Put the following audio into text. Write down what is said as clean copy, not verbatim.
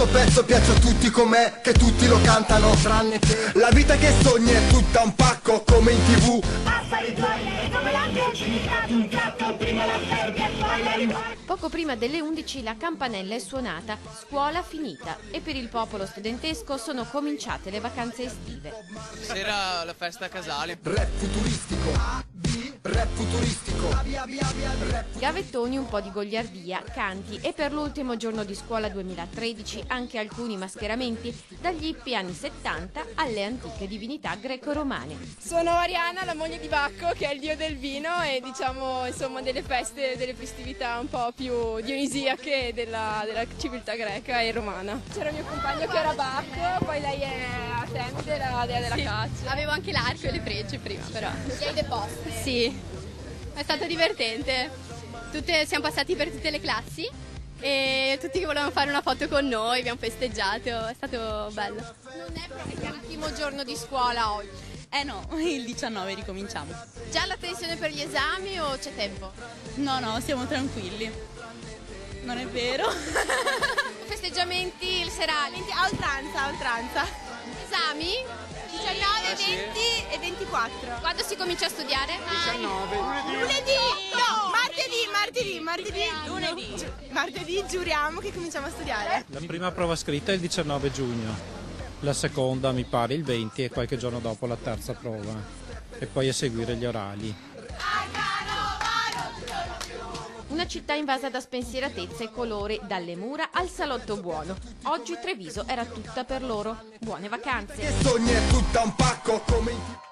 sto pezzo piace a tutti com'è, che tutti lo cantano tranne te. La vita che sogni è tutta un pacco come in TV. Poco prima delle 11 la campanella è suonata, scuola finita e per il popolo studentesco sono cominciate le vacanze estive. Sera la festa a Casale. Rap futuristico, rap futuristico. Gavettoni, un po' di goliardia, canti e per l'ultimo giorno di scuola 2013 anche alcuni mascheramenti, dagli hippie anni 70 alle antiche divinità greco-romane. Sono Ariana, la moglie di Bacco, che è il dio del vino e diciamo insomma delle feste, delle festività un po' più dionisiache della civiltà greca e romana. C'era il mio compagno che era Bacco, poi lei è Artemide, la dea della caccia. Avevo anche l'arco e le frecce prima, però. Li hai deposte? Sì, è stato divertente. Siamo passati per tutte le classi e tutti che volevano fare una foto con noi, abbiamo festeggiato, è stato bello. Non è proprio l'ultimo giorno di scuola oggi. No, il 19 ricominciamo. Già la tensione per gli esami o c'è tempo? No, siamo tranquilli. Non è vero. Festeggiamenti serali? A oltranza. Esami? 19, sì. 20 e 24. Quando si comincia a studiare? 19. Lunedì! No! Martedì giuriamo che cominciamo a studiare. La prima prova scritta è il 19 giugno, la seconda mi pare il 20 e qualche giorno dopo la terza prova e poi a seguire gli orali. Una città invasa da spensieratezza e colore, dalle mura al salotto buono. Oggi Treviso era tutta per loro. Buone vacanze! Che sogni è tutta un pacco come in TV.